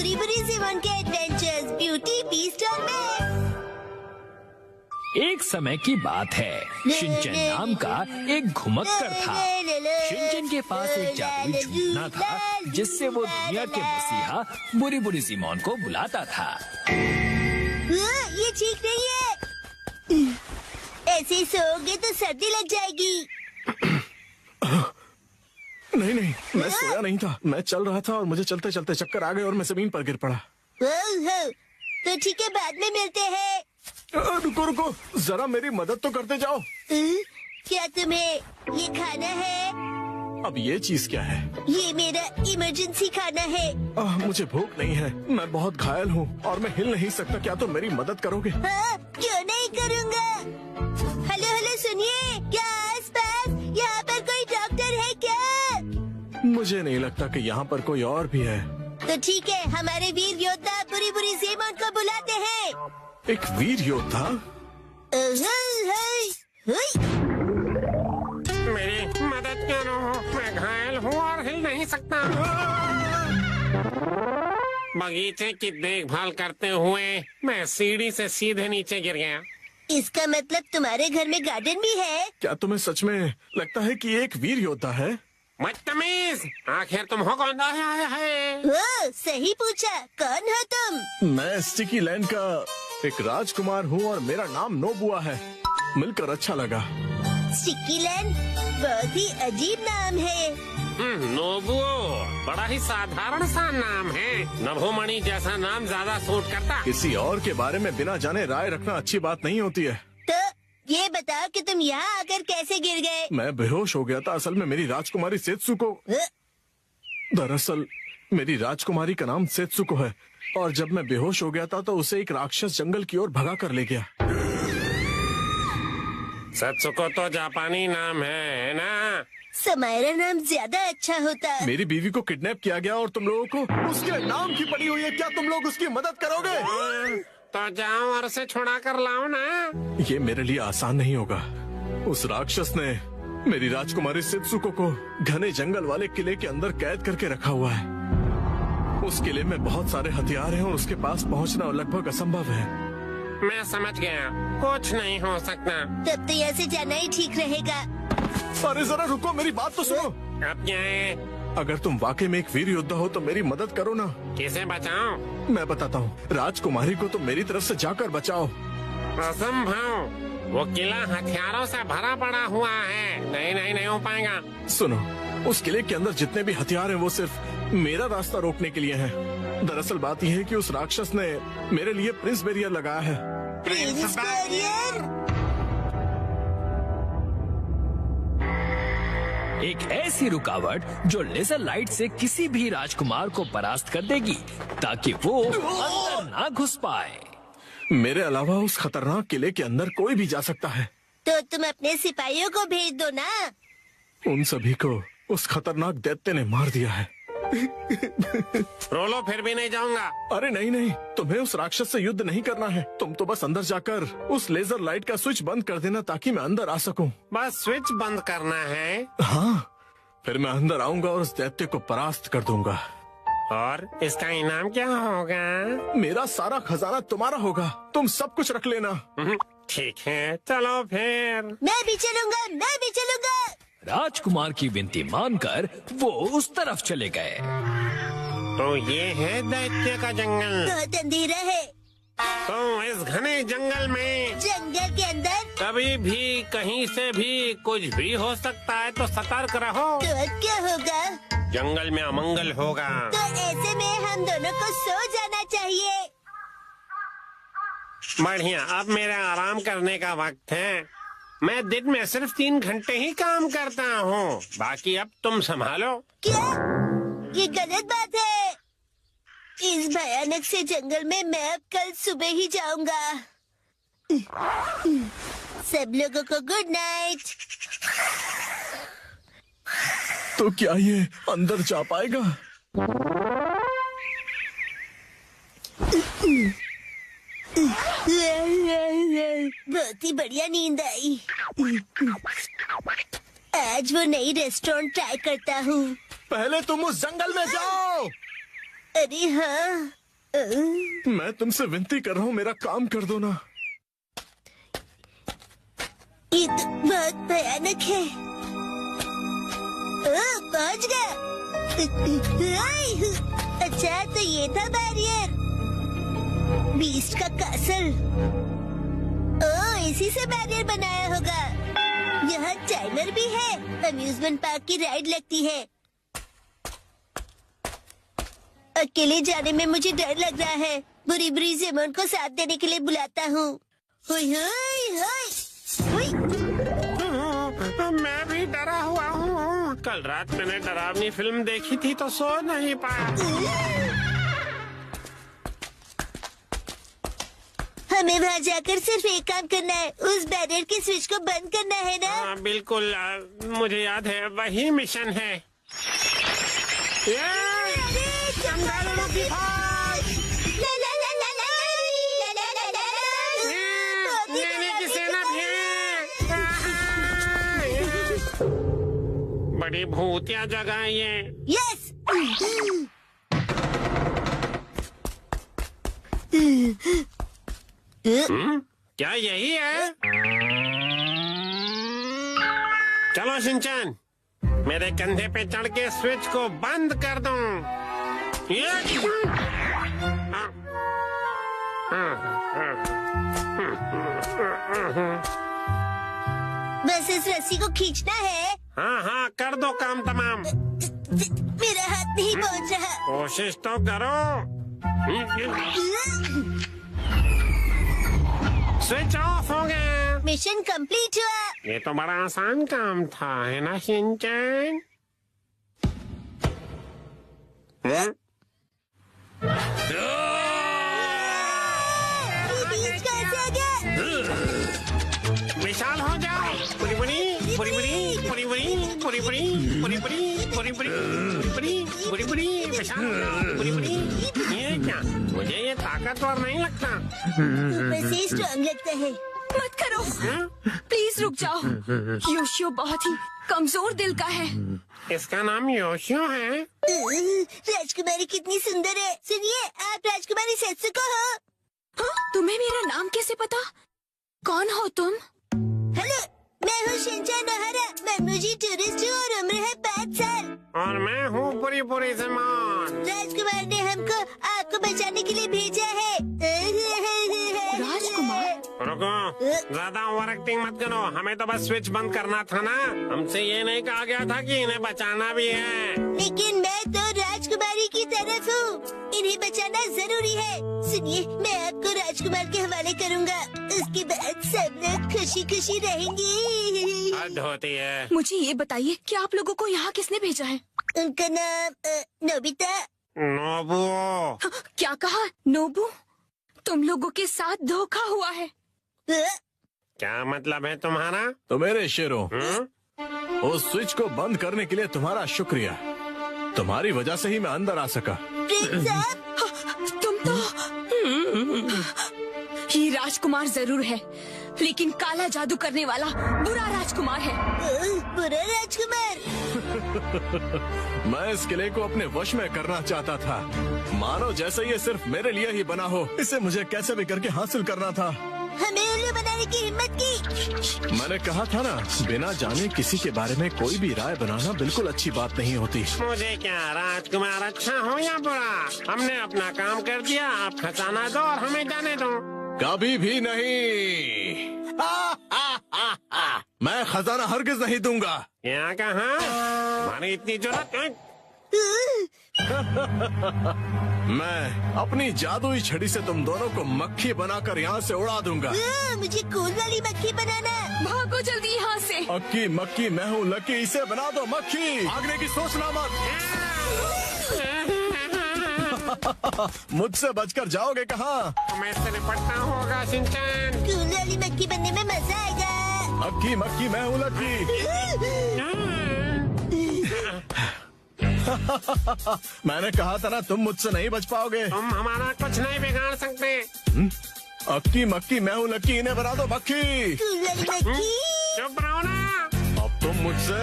बुरी बुरी सिमोन के एडवेंचर्स ब्यूटी बीस्ट और मैं। एक समय की बात है, शिनचैन नाम का एक घुमक्कर था। शिनचैन के पास एक जादुई झूठना था जिससे वो दुनिया के मसीहा बुरी बुरी सिमोन को बुलाता था। ये ठीक नहीं है, ऐसे ही सोओगे तो सर्दी लग जाएगी। नहीं, मैं सोया नहीं था, मैं चल रहा था और मुझे चलते चलते चक्कर आ गए और मैं जमीन पर गिर पड़ा। तो ठीक है, बाद में मिलते हैं। रुको, जरा मेरी मदद तो करते जाओ। क्या तुम्हें ये खाना है? अब ये चीज क्या है? ये मेरा इमरजेंसी खाना है। मुझे भूख नहीं है, मैं बहुत घायल हूँ और मैं हिल नहीं सकता। क्या तुम मेरी मदद करोगे? हाँ, क्यों नहीं करूँगा। हेलो सुनिए, क्या आस-पास यहाँ पर कोई डॉक्टर है क्या? मुझे नहीं लगता कि यहाँ पर कोई और भी है। तो ठीक है, हमारे वीर योद्धा बुरी बुरी सिमोन को बुलाते हैं। एक वीर योद्धा? मेरी मदद करो, मैं घायल हूँ और हिल नहीं सकता। बगीचे की देखभाल करते हुए मैं सीढ़ी से सीधे नीचे गिर गया। इसका मतलब तुम्हारे घर में गार्डन भी है? क्या तुम्हें सच में लगता है कि ये एक वीर योद्धा है? बदतमीज, आखिर तुम हो कौन? है सही पूछा, कौन हो तुम? मैं स्टिकी लैंड का एक राजकुमार हूँ और मेरा नाम नोबुआ है। मिलकर अच्छा लगा। स्टिकी लैंड बहुत ही अजीब नाम है। नोबुओ बड़ा ही साधारण सा नाम है। नभोमणि जैसा नाम ज्यादा सूट करता। किसी और के बारे में बिना जाने राय रखना अच्छी बात नहीं होती है। तो ये बताओ कि तुम यहाँ आकर कैसे गिर गए? मैं बेहोश हो गया था। असल में मेरी राजकुमारी सेत्सुको, दरअसल मेरी राजकुमारी का नाम सेत्सुको है और जब मैं बेहोश हो गया था तो उसे एक राक्षस जंगल की ओर भगा कर ले गया। सेत्सुको तो जापानी नाम है ना? समायरा नाम ज्यादा अच्छा होता। मेरी बीवी को किडनैप किया गया और तुम लोगों को उसके नाम की पड़ी हुई है। क्या तुम लोग उसकी मदद करोगे? तो जाओ और उसे छुड़ा कर लाओ ना। ये मेरे लिए आसान नहीं होगा। उस राक्षस ने मेरी राजकुमारी सेत्सुको को घने जंगल वाले किले के अंदर कैद करके रखा हुआ है। उस किले में बहुत सारे हथियार हैं और उसके पास पहुंचना लगभग असंभव है। मैं समझ गया, कुछ नहीं हो सकता। तब तो यहाँ से जाना ही ठीक रहेगा। अरे जरा रुको, मेरी बात तो सुनो। अब क्या है? अगर तुम वाकई में एक वीर योद्धा हो तो मेरी मदद करो ना। किसे बचाओ? मैं बताता हूँ, राजकुमारी को तो मेरी तरफ से जाकर बचाओ। असंभव, वो किला हथियारों से भरा पड़ा हुआ है। नहीं हो पाएगा। सुनो, उस किले के अंदर जितने भी हथियार हैं वो सिर्फ मेरा रास्ता रोकने के लिए हैं। दरअसल बात यह है कि उस राक्षस ने मेरे लिए प्रिंस बैरियर लगाया है। Prince barrier? एक ऐसी रुकावट जो लेजर लाइट से किसी भी राजकुमार को परास्त कर देगी ताकि वो अंदर ना घुस पाए। मेरे अलावा उस खतरनाक किले के अंदर कोई भी जा सकता है। तो तुम अपने सिपाहियों को भेज दो ना। उन सभी को उस खतरनाक दैत्य ने मार दिया है। रोलो, फिर भी नहीं जाऊंगा। अरे नहीं, तुम्हें उस राक्षस से युद्ध नहीं करना है। तुम तो बस अंदर जाकर उस लेजर लाइट का स्विच बंद कर देना ताकि मैं अंदर आ सकूं। बस स्विच बंद करना है? हाँ, फिर मैं अंदर आऊंगा और उस दैत्य को परास्त कर दूंगा। और इसका इनाम क्या होगा? मेरा सारा खजाना तुम्हारा होगा, तुम सब कुछ रख लेना। ठीक है, चलो फिर। मैं भी चलूंगा। राजकुमार की विनती मानकर वो उस तरफ चले गए। तो ये है दैत्य का जंगल। बहुत अंधेरा है। तो इस घने जंगल में, जंगल के अंदर कभी भी कहीं से भी कुछ भी हो सकता है, तो सतर्क रहो। तो अब क्या होगा? जंगल में अमंगल होगा। तो ऐसे में हम दोनों को सो जाना चाहिए। बढ़िया, अब मेरा आराम करने का वक्त है। मैं दिन में सिर्फ 3 घंटे ही काम करता हूँ, बाकी अब तुम संभालो। क्या? ये गलत बात है। इस भयानक से जंगल में मैं अब कल सुबह ही जाऊंगा। सब लोगों को गुड नाइट। तो क्या ये अंदर जा पाएगा? बहुत ही बढ़िया नींद आई। आज वो नई रेस्टोरेंट ट्राई करता हूँ। पहले तुम उस जंगल में जाओ। अरे हाँ, मैं तुमसे विनती कर रहा हूँ, मेरा काम कर दो ना। ये तो बहुत भयानक है। पहुंच गया। अच्छा तो ये था बैरियर, बीस्ट का कासल। इसी से बैरियर बनाया होगा। यहाँ चाइनर भी है, अम्यूजमेंट पार्क की राइड लगती है। अकेले जाने में मुझे डर लग रहा है। बुरी बुरी जिमोन को साथ देने के लिए बुलाता हूँ। मैं भी डरा हुआ हूँ। कल रात मैंने डरावनी फिल्म देखी थी तो सो नहीं पाया। हमें वहाँ जाकर सिर्फ एक काम करना है, उस बैरियर के स्विच को बंद करना है ना? हाँ बिल्कुल, मुझे याद है, वही मिशन है। बड़ी भूतिया जगह है ये। यस। क्या यही है? चलो शिनचैन, मेरे कंधे पे चढ़ के स्विच को बंद कर दो। बस इस रस्सी को खींचना है। हाँ हाँ, कर दो काम तमाम। मेरा हाथ नहीं पहुंच रहा। कोशिश तो करो। स्विच ऑफ हो गया। मिशन कंप्लीट हुआ। ये तो बड़ा आसान काम था, है ना शिनचैन? बीच कैसे आ गया? विशाल हो जाओ। बुरी बुरी बुरी बुरी बुरी बुरी बुरी बुरी बुरी बुरी बुरी बुरी बुरी बुरी विशाल हो जाओ। बुरी बुरी। ये क्या, मुझे ये ताकतवर नहीं लगता। ऊपर से स्ट्रॉन्ग लगता है। मत करो, प्लीज रुक जाओ। योशियो बहुत ही कमजोर दिल का है। इसका नाम योशियो है। राजकुमारी कितनी सुंदर है। सुनिए, आप राजकुमारी सेत्सुको हो? हाँ? तुम्हें मेरा नाम कैसे पता? कौन हो तुम? हेलो, मैं हूँ शिनचैन ओहारा। मामूजी टूरिस्ट हूँ और उम्र है 5 साल। और मैं हूँ बुरी बुरी ज़मान। राजकुमार ने हमको आपको बचाने के लिए भेजा है। राजकुमार? रुको, ज्यादा ओवर एक्टिंग मत करो। हमें तो बस स्विच बंद करना था ना। हमसे ये नहीं कहा गया था कि इन्हें बचाना भी है। लेकिन मैं तो राजकुमारी की तरफ हूँ, इन्हें बचाना जरूरी है। सुनिए, मैं आपको राजकुमार के हवाले करूँगा। उसके बाद सब लोग खुशी खुशी रहेंगे। हद होती है। मुझे ये बताइए कि आप लोगों को यहाँ किसने भेजा है? उनका नाम नोबिता। नोबुओ। क्या कहा? नोबू? तुम लोगों के साथ धोखा हुआ है। क्या मतलब है तुम्हारा? तो मेरे शेरों, उस स्विच को बंद करने के लिए तुम्हारा शुक्रिया। तुम्हारी वजह से ही मैं अंदर आ सका। प्रिंस साहब, तुम तो ये राजकुमार जरूर है, लेकिन काला जादू करने वाला बुरा राजकुमार है। बुरा राजकुमार? मैं इस किले को अपने वश में करना चाहता था। मानो जैसे ये सिर्फ मेरे लिए ही बना हो। इसे मुझे कैसे भी करके हासिल करना था। हमें उल्लू बनाने की हिम्मत की। मैंने कहा था ना, बिना जाने किसी के बारे में कोई भी राय बनाना बिल्कुल अच्छी बात नहीं होती। मुझे क्या, राजकुमार अच्छा हो या बुरा, हमने अपना काम कर दिया। आप खजाना दो और हमें जाने दो। कभी भी नहीं। मैं खजाना हरगिज नहीं दूंगा। यहाँ कहाँ? हमारी इतनी जरूरत? मैं अपनी जादुई छड़ी से तुम दोनों को मक्खी बनाकर यहाँ से उड़ा दूंगा। मुझे कूल वाली मक्खी बनाना। भागो जल्दी यहाँ से। अक्की मक्की मैं हूँ लकी, इसे बना दो मक्खी। भागने की सोचना मत। मुझसे बचकर जाओगे कहाँ? हमें इससे निपटना होगा शिनचैन। कूल वाली मक्खी बनने में मजा आएगा। अक्की मक्की मैं हूँ लकी। मैंने कहा था ना, तुम मुझसे नहीं बच पाओगे। तुम हमारा कुछ नहीं बिगाड़ सकते। अक्की मक्की मैं हूँ लकी, इन्हें बना दो मक्खी। कूल वाली मक्खी। चुप रहो ना। अब तुम मुझसे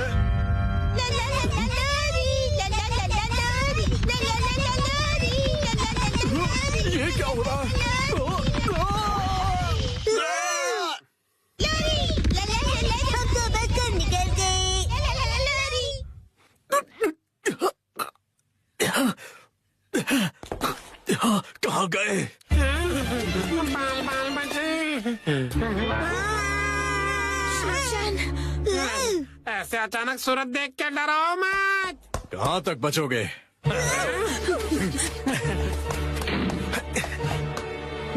हो रहा है? हम तो बचकर निकल गए। कहाँ गए? बाल बाल बचे। शिनचैन, ऐसे अचानक सूरत देख के डरो मत। कहाँ तक बचोगे?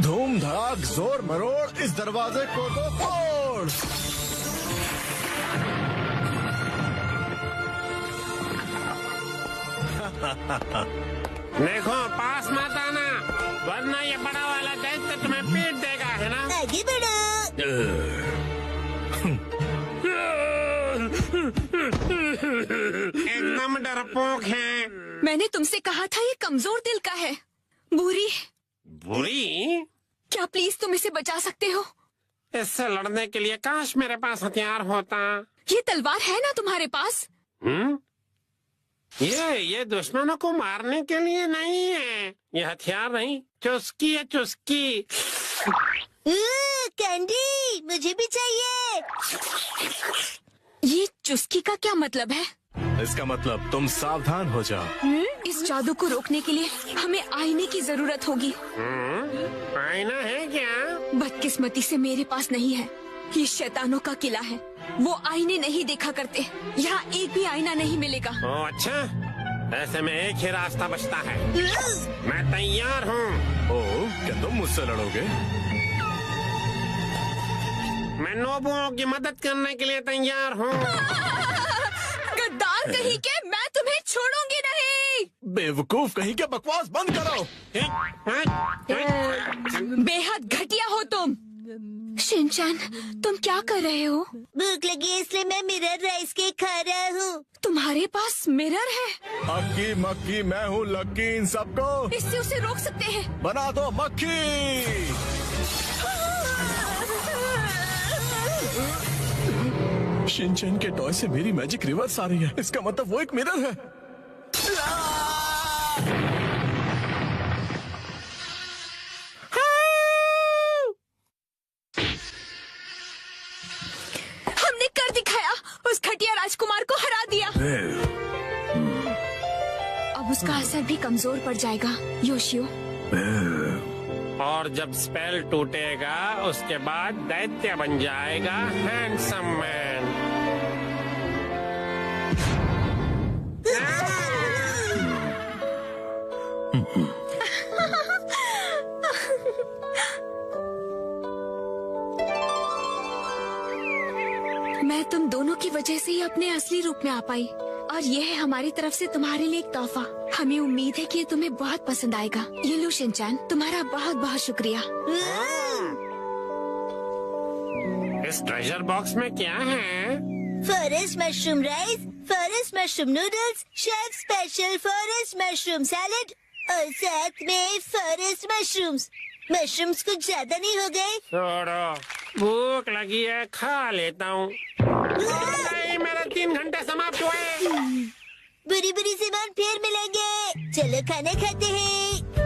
धूम धड़ाक जोर मरोड़ इस दरवाजे को तो तोड़। देखो पास मत आना, वरना ये बड़ा वाला दैत्य तुम्हें पीट देगा, है ना? आगे बढ़ो। एकदम डरपोक है। मैंने तुमसे कहा था ये कमजोर दिल का है। बुरी, बुरी? क्या प्लीज तुम इसे बचा सकते हो? इससे लड़ने के लिए काश मेरे पास हथियार होता। ये तलवार है ना तुम्हारे पास? ये दुश्मनों को मारने के लिए नहीं है। ये हथियार नहीं, चुस्की है चुस्की। कैंडी, मुझे भी चाहिए। ये चुस्की का क्या मतलब है? इसका मतलब तुम सावधान हो जाओ। इस जादू को रोकने के लिए हमें आईने की जरूरत होगी। आईना है क्या? बदकिस्मती से मेरे पास नहीं है। ये शैतानों का किला है, वो आईने नहीं देखा करते। यहाँ एक भी आईना नहीं मिलेगा। ओ अच्छा, ऐसे में एक ही रास्ता बचता है। मैं तैयार हूँ। ओ, क्या तुम मुझसे लड़ोगे? मैं नोबुओं की मदद करने के लिए तैयार हूँ। गद्दार कहीं के, मैं तुम्हें छोड़ूंगी नहीं। बेवकूफ कहीं के, बकवास बंद करो। बेहद घटिया हो तुम। शिनचैन, तुम क्या कर रहे हो? भूख लगी है इसलिए मैं मिरर राइस केक खा रहा हूँ। तुम्हारे पास मिरर है? अक्की मक्की मैं हूँ लक्की इन सबको। इससे उसे रोक सकते हैं। बना दो मक्खी। शिनचैन के टॉय से मेरी मैजिक रिवर्स आ रही है। इसका मतलब वो एक मिरर है। हमने कर दिखाया, उस घटिया राजकुमार को हरा दिया। अब उसका असर भी कमजोर पड़ जाएगा, योशियो। और जब स्पेल टूटेगा उसके बाद दैत्य बन जाएगा हैंडसम मैन। मैं तुम दोनों की वजह से ही अपने असली रूप में आ पाई, और ये है हमारी तरफ से तुम्हारे लिए एक तोहफा। हमें उम्मीद है कि ये तुम्हें बहुत पसंद आएगा। ये लो शिनचैन, तुम्हारा बहुत बहुत शुक्रिया। इस ट्रेजर बॉक्स में क्या है? Forest mushroom rice, forest mushroom noodles, chef special forest mushroom salad और साथ में फॉरेस्ट मशरूम्स। मशरूम्स कुछ ज्यादा नहीं हो गए? छोड़ो, भूख लगी है, खा लेता हूँ। मेरे 3 घंटे समाप्त हुए। बुरी बुरी सामान फिर मिलेंगे। चलो खाना खाते हैं।